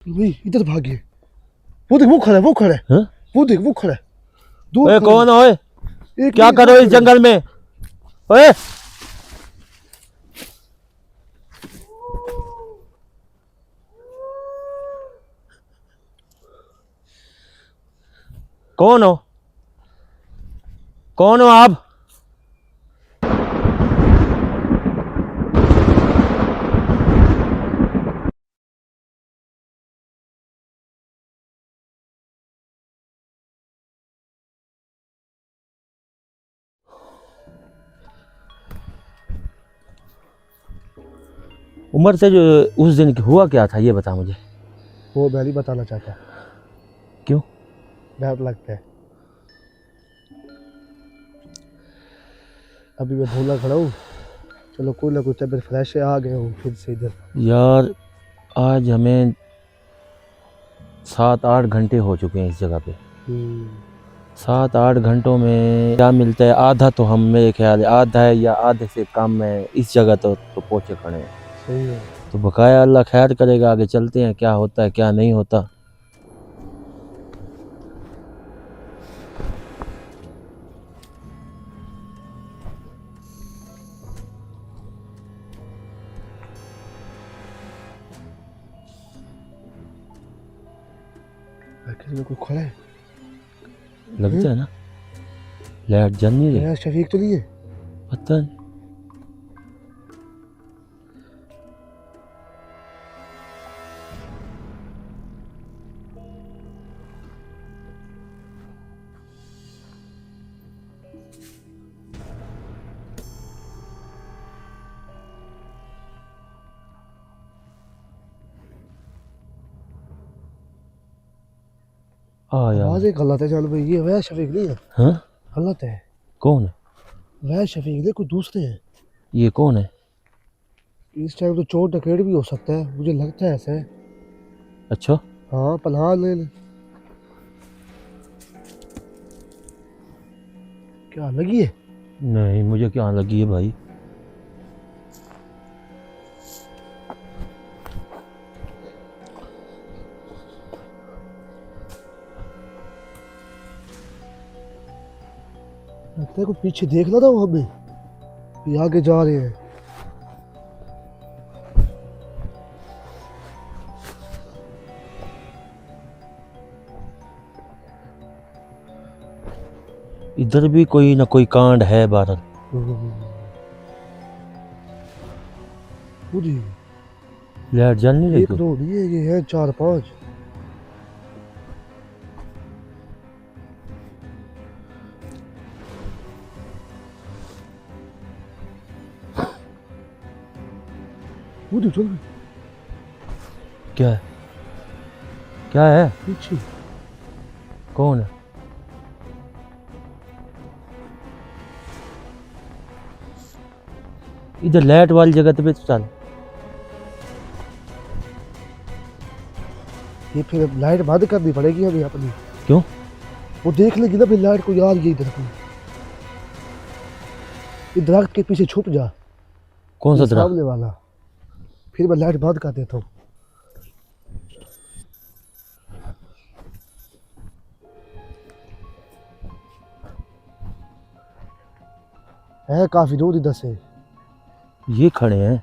भाई इधर भागे। वो देख, वो खड़ा है, वो खड़ा है। हाँ? वो देख, वो खड़ा है। दो ओए खड़े कौन हैं। हो ओए? एक क्या नहीं, कर दो रहे हो इस खड़े हैं। जंगल में? ओए कौन हो? कौन हो आप? उमर से जो उस दिन हुआ क्या था ये बता मुझे। वो मैं नहीं बताना चाहता। क्यों? डर लगता है। अभी मैं भोला खड़ा हूँ। चलो कोई ना कोई तबीयत फ्रेश है, आ गए हूँ फिर से इधर। यार आज हमें 7-8 घंटे हो चुके हैं इस जगह पे। 7-8 घंटों में क्या मिलता है? आधा तो हम, मेरे ख्याल है आधा है या आधे से कम है इस जगह तो पहुंचे खड़े हैं। सही है। तो बकाया अल्लाह खैर करेगा, आगे चलते हैं क्या होता है क्या नहीं होता। आखिर में कोई खड़ा है। लगता है ना लाइट जल नहीं रही। नया शफीक तो नहीं है? पता नहीं। हाँ यार। आवाज एक गलत है। चल भाई, ये वह शफीक नहीं है। हाँ? गलत है। कौन है? वह शफीक नहीं, कोई दूसरे हैं। ये कौन है? इस टाइम तो चोर डकैत भी हो सकता है, मुझे लगता है ऐसा है। अच्छा हाँ, पनाह ले ले। क्या लगी है? नहीं, मुझे क्या लगी है भाई। लगता है कोई पीछे देख रहा था वो हमें। ये आगे जा रहे हैं। इधर भी कोई ना कोई कांड है बारल। पूरी लाइट जल नहीं रही एक क्यों? दो नहीं है, ये है 4-5। पूरी चल क्या है? क्या है? पीछे। कौन है? इधर लाइट वाली जगह पे तो चल। ये फिर लाइट बंद करनी पड़ेगी हमें अपनी। क्यों? वो देख लेगी ना फिर लाइट को, यार ये इधर को। ये दरख्त के पीछे छुप जा। कौन सा ये दरख्त? सामने वाला। फिर मैं लाइट बंद कर देता हूँ। है काफी दूर इधर से। ये खड़े हैं।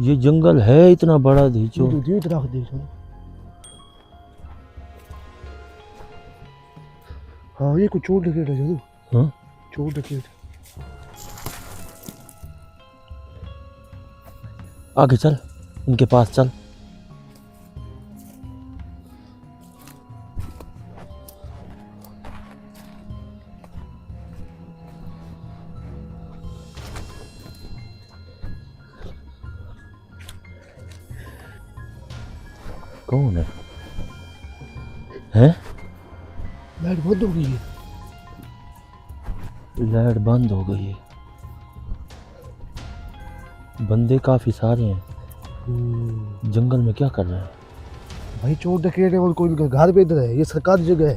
ये जंगल है इतना बड़ा धीचो। ये दरख्त देख। हाँ, ये कुछ चोर डकैत है जरूर। हाँ? चोर डकैत। आगे चल, इनके पास चल। कौन है? हैं? लाइट बंद हो गई है। लाइट बंद हो गई है। बंदे काफी सारे हैं। जंगल में क्या कर रहे हैं? भाई चोर डकैत है और कोई इनका घर पे इधर है। ये सरकारी जगह है।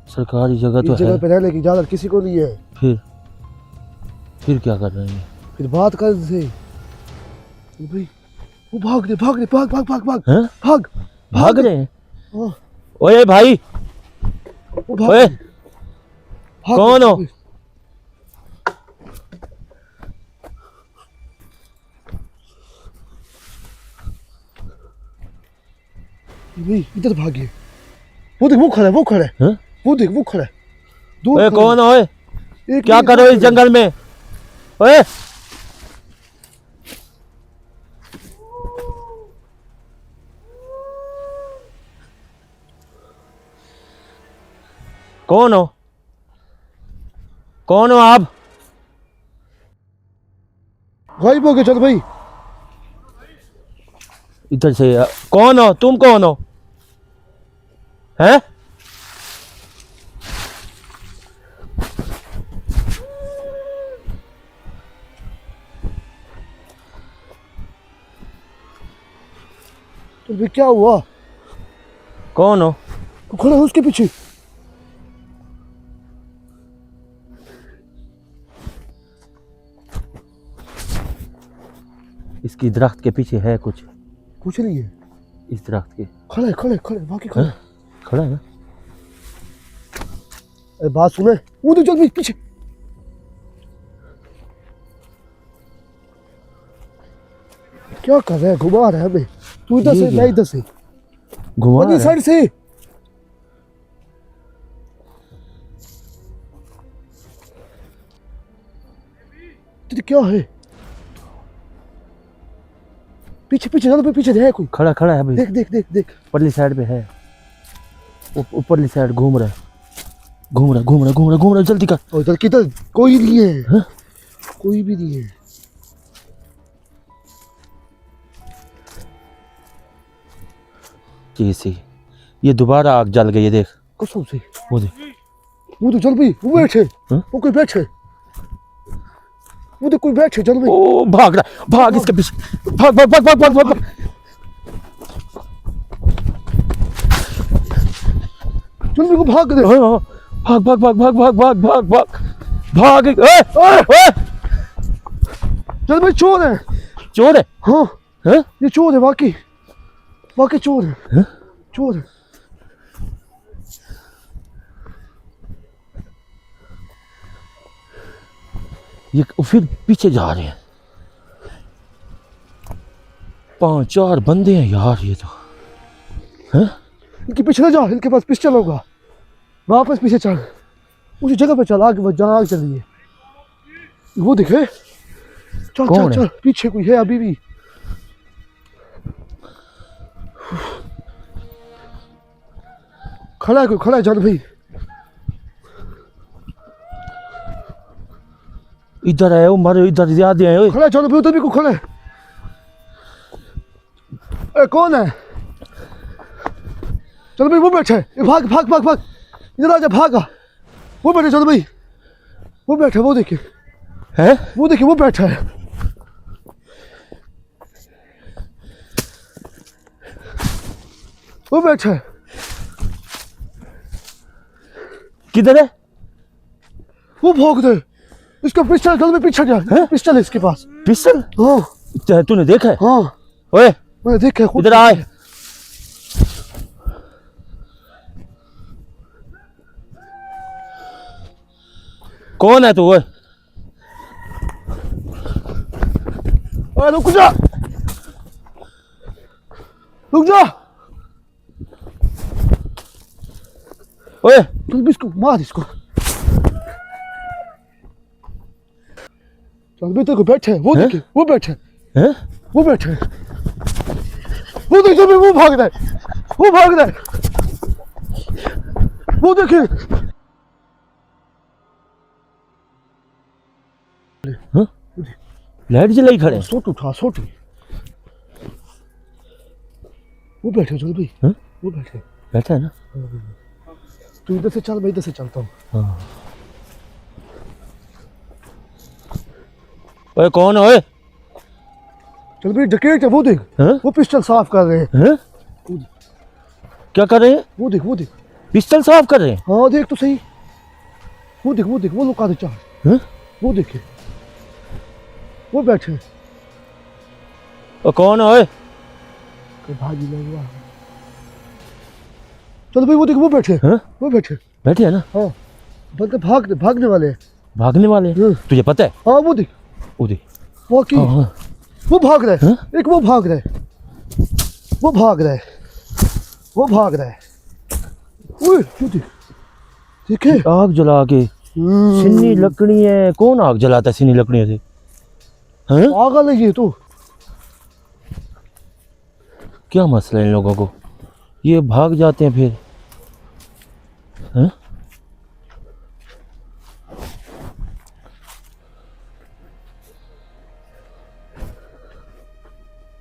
सरकारी जगह तो इस जगह है। पे रहने की इजाजत किसी को नहीं है। फिर फिर क्या कर रहे हैं? फिर बात कर रहे थे भाई, वो भाग रहे भाग भाग भाग भाग हैं? भाग भाग रहे हैं? हाँ, ओए भाई, वो भाग ओए, रहे, भाग कौन रहे, हो? भाई इधर भागिए, वो देख वो खड़ा है, वो खड़ा है, हैं? वो देख वो खड़ा है, दो ओए खड़े कौन हो? ओए हैं, एक क्या नहीं, कर दो रहे हो इस खड़े हैं। जंगल में? ओए कौन हो? कौन हो आप? गायब हो गए, चल भाई। इधर से कौन हो? तुम कौन हो? हैं? चल भाई, क्या हुआ? कौन हो? वो खड़ा है उसके पीछे। इसकी दरख्त के पीछे है कुछ, कुछ नहीं है, इस दरख्त के। खड़ा है खड़ा है खड़ा है, बाकी खड़ा है। हैं? खड़ा है ना? अरे बात सुने, वो तो चल भाई पीछे। क्या कर रहा है, घुमा रहा है हमें। तू इधर ये से, क्या? मैं इधर से, घुमा बनी रहा है। साइड से। तेरे क्या है? पीछे पीछे चल भाई, पीछे है कोई। खड़ा खड़ा है भाई, देख देख देख देख। ऊपरली साइड पे है। ऊपरली साइड घूम रहा है, घूम रहा है, घूम रहा है, घूम रहा है, घूम रहा है, जल्दी कर। और इधर किधर कोई नहीं है। हैं? कोई भी नहीं है। जैसे ये दोबारा आग जल गई है, देख। कसम से। वो देख, वो तो चल भाई, वो बैठे। हैं? वो कोई बैठे, वो तो कोई बैठे, चल भाई। ओ भाग रहा है, भाग इसके पीछे, भाग भाग भाग भाग भाग भाग, भाग। चल भाई को भाग दे। हाँ, भाग भाग भाग भाग भाग भाग भाग भाग भाग। ओए चल भाई, चोर है। चोर है? हाँ, हैं? ये चोर है, वाकई वाकई चोर है। हैं? चोर है। ये फिर पीछे जा रहे हैं। 5-4 बंदे हैं यार ये तो। हैं? इनके पीछे ना जा, इनके पास पिस्टल होगा। वापस पीछे चल, उसी जगह पे चल, आगे जहाँ आग चल रही है। वो दिखे, चल कौन चल है? चल, पीछे कोई है अभी भी। खड़ा है कोई, खड़ा है, चल भाई। इधर है उमर, इधर ज्यादा है। ओए खड़ा है, चल भाई, उधर भी कोई खड़ा है। ए, कौन है? चल भाई, वो बैठा है। ए, भाग भाग भाग भाग, इधर आजा, भागा। वो बैठे, चल भाई, वो बैठा है, वो देखिए, हैं? वो देखिए, वो बैठा है। वो बैठा है। किधर है? वो भाग दे, इसका पिस्टल, चल भाई पीछे जा, पिस्टल है इसके पास। पिस्टल? हाँ तूने देखा है? हाँ, ओए मैंने देखा है खुद। इधर आए। कौन है तू? ओए अरे रुक जा, रुक जा। ओए चल भी इसको मार, इसको। चल भी, तेरे को बैठे है, वो हैं? देखे, वो बैठे है, हैं? वो बैठे है। वो देख, चल वो भाग रहा है, वो भाग रहा है, वो देखे। हाँ? लाइट जलाई खड़े हैं। सोट उठा, सोट। वो बैठे, चल भाई, हैं? वो बैठे। बैठा है ना? तू इधर से चल, मैं इधर से चलता हूँ। हाँ। ओए कौन है? ओए चल भाई, डकैत है, वो देख, हैं? वो पिस्टल साफ कर रहे हैं। हैं? क्या कर रहे हैं? वो देख, वो देख, पिस्टल साफ कर रहे हैं? हाँ देख तो सही। वो देख, वो देख, वो लोग आते चार। हैं? वो देखे, वो बैठे ओ कौन है ओए? कि भाजी लगा। चलो भाई वो देख वो बैठे हाँ? वो बैठे। बैठे है ना? हाँ बल्कि भागने वाले हैं। भागने वाले हैं? हाँ। तुझे पता है? हाँ वो देख वो देख। वो की हाँ हाँ। वो भाग रहा है। हाँ? एक वो भाग रहा है वो भाग रहा है वो भाग रहा है। ओए वो देख देखे आग जला के सिन्नी लकड़ी है। कौन आग जलाता है सिन्नी लकड़ियों से? हैं? पागल है ये तो। क्या मसला है इन लोगों को? ये भाग जाते हैं फिर। हैं?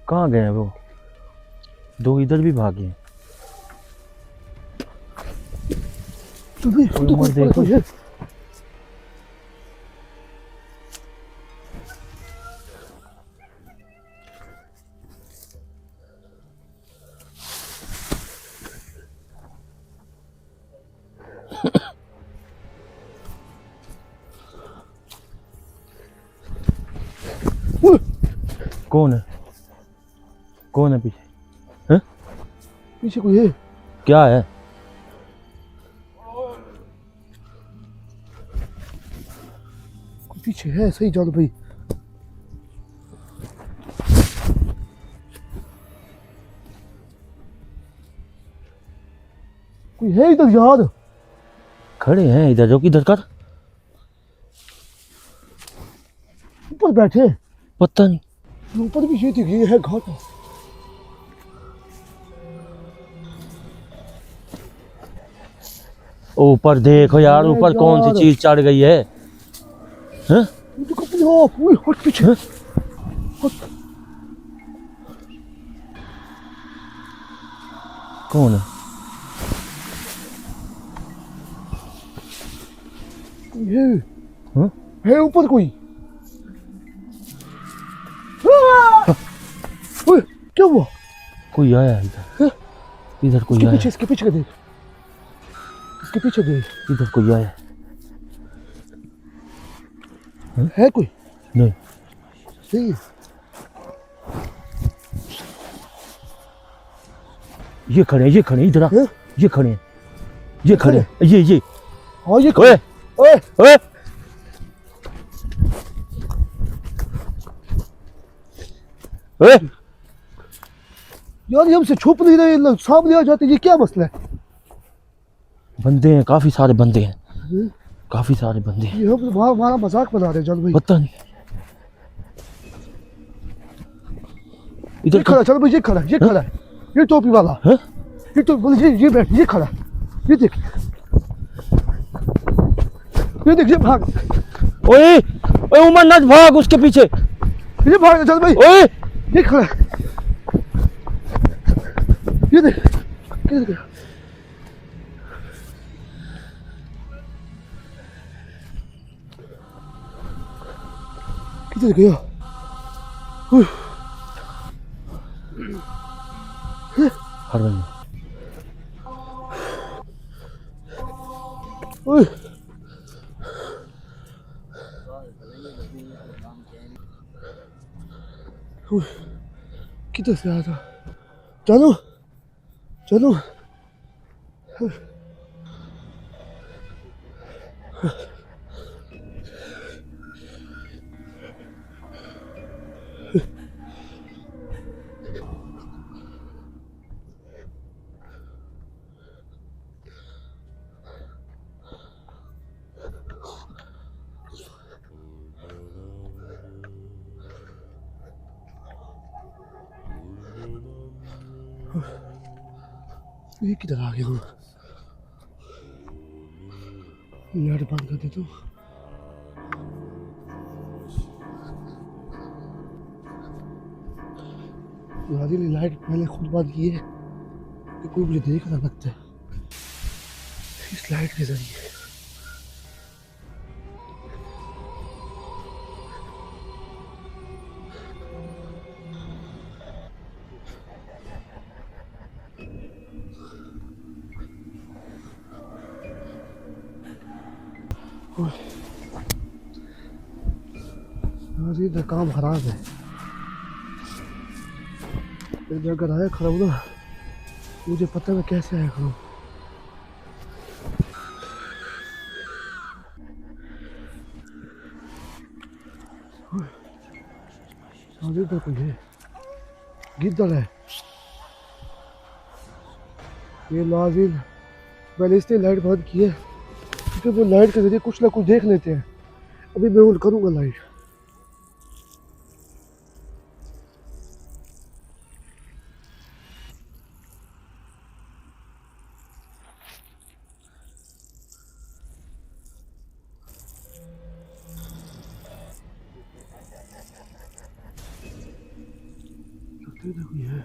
कहाँ गए हैं वो? दो इधर भी भागे हैं। तो भाई कोई उम्र देखो। ये ओए, कौन है? कौन है पीछे? हैं? पीछे कोई है। क्या है? कोई पीछे है सही जानो भाई। कोई है इधर यार। खड़े हैं इधर। जो किधर कर। ऊपर बैठे पता नहीं। ऊपर भी ये देखिए है घाट। ऊपर देखो यार। ऊपर कौन सी यार। चीज चढ़ गई है? हैं? देखो अपने आप ओए हट पीछे हैं? हट। कौन है? कोई है हैं? है ऊपर कोई। आह! ओए क्या हुआ? कोई आया है इधर। हैं? इधर कोई इसके आया पीछे है। इसके पीछे का देख इसके पीछे देख इधर कोई आया है। है कोई नहीं। सही है। ये खड़े हैं। ये खड़े हैं इधर आ। हैं? ये खड़े हैं। ये खड़े हैं। ये हाँ ये ओए ओए ओए ओए। यार ये हमसे छुप नहीं रहे लोग सामने आ जाते ये क्या मसला है? बंदे हैं। काफी सारे बंदे हैं। हैं? काफी सारे बंदे हैं। ये हम हमारा मजाक बना रहे हैं चल भाई। पता नहीं। ये इधर खड़ा चल भाई ये खड़ा है ये टोपी वाला। हैं? ये तो ये बैठ ये खड़ा ये देख ये भाग ओए ओए उमर नच भाग उसके पीछे। ये भाग चल भाई ओए ये खड़ा है। ये देख किधर गया? हर बंदे। ओए किधर से आया था? चलो चलो ये किधर आ गया? यार बंद कर दे तू। यार ये लाइट पहले खुद बंद की है कि कोई मुझे देख ना लगता है इस लाइट के जरिए। नाज़रीन का काम ख़राब है। मैं अगर आया खड़ा हूँ ना, मुझे पता है कैसे आया खड़ा हूँ। नाज़रीन इधर कोई है, गिद्दड़ है ये। नाज़रीन मैंने इसलिए लाइट बंद की है क्योंकि वो लाइट के जरिए कुछ ना कुछ देख लेते हैं। अभी मैं ऑन करूँगा लाइट। लगता है कोई है।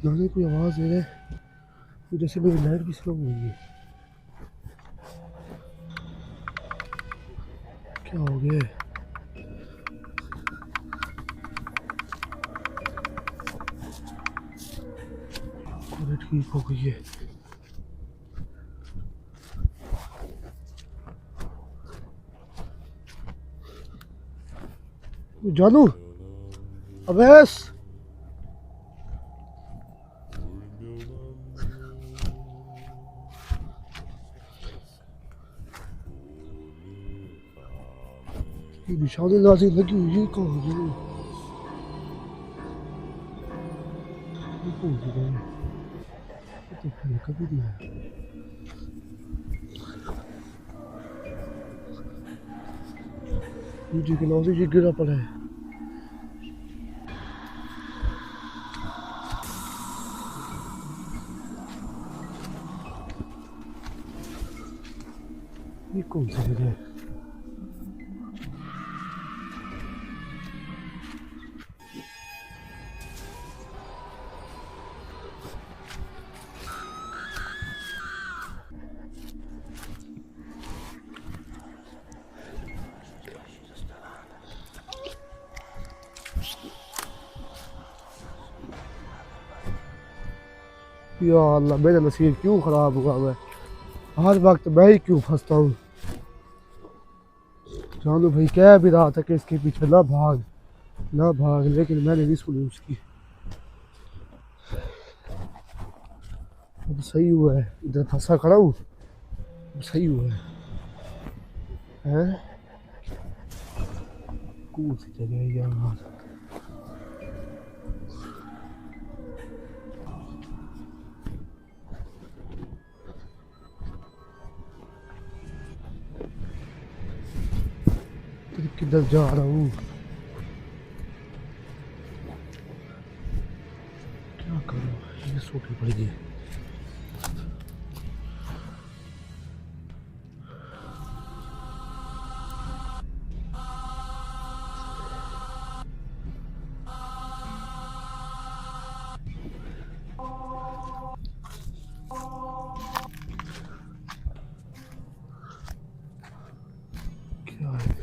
नाज़रीन कोई आवाज़ दे रहा है तो जैसे मेरी लाइट भी स्लो हो गई है। क्या हो गया है? लाइट ठीक हो गई है। जानू अवैस ये निशानी नाज़रीन लगी हुई है। कहाँ है ये? कौन सी जगह है? ये तो पहले कभी नहीं आया। ये जी के नाज़रीन ये गिरा पड़ा है। ये कौन सी जगह है? या अल्लाह मेरा नसीब क्यों ख़राब हुआ। मैं हर वक्त मैं ही क्यों फंसता हूँ। जानू भाई कह भी रहा था कि इसके पीछे ना भाग ना भाग, लेकिन मैंने नहीं सुनी उसकी। अब सही हुआ है इधर फंसा खड़ा हूँ। अब सही हुआ है। हैं कौन सी जगह है यार? किधर जा रहा हूँ? क्या करूँ? ये सोटी पड़ेगी। क्या है?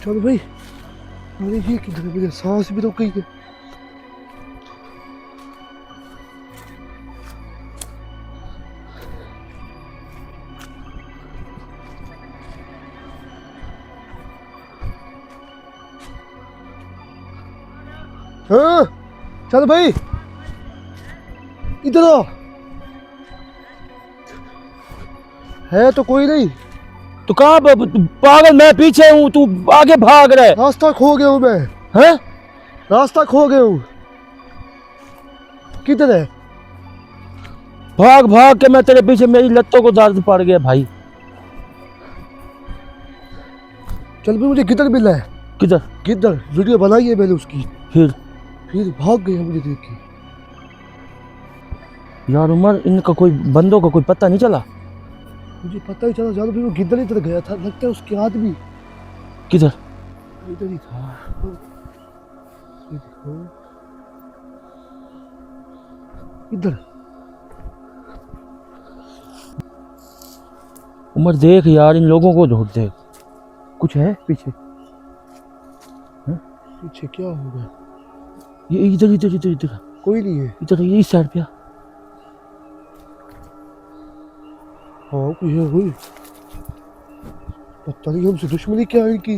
चल भाई, अरे ये किधर है? मेरी सांस भी रुक गई है। हाँ, चल भाई, इधर आ। है तो कोई नहीं। तू कहाँ पागल, मैं पीछे हूँ, तू आगे भाग रहा है। रास्ता खो गया हूँ मैं। हैं? रास्ता खो गया हूँ। किधर है? भाग भाग के मैं तेरे पीछे, मेरी लत्तों को दर्द पड़ गया भाई। चल भाई, मुझे किधर मिला है? किधर? किधर? वीडियो बनाई है मैंने उसकी। फिर भाग गया मुझे देख के। यार उमर, इनका कोई बंदों का कोई पता नहीं चला? मुझे पता ही चला जादू भाई, वो किधर इधर गया था, लगता है उसके आदमी किधर? इधर ही था। ये देखो, इधर। उमर देख यार, इन लोगों को ढूंढ देख, कुछ है पीछे। पीछे क्या होगा? ये इधर इधर इधर इधर कोई नहीं है। इधर, ये इस साइड पे आ। हाँ कोई है, कोई पता नहीं हमसे दुश्मनी क्या है इनकी।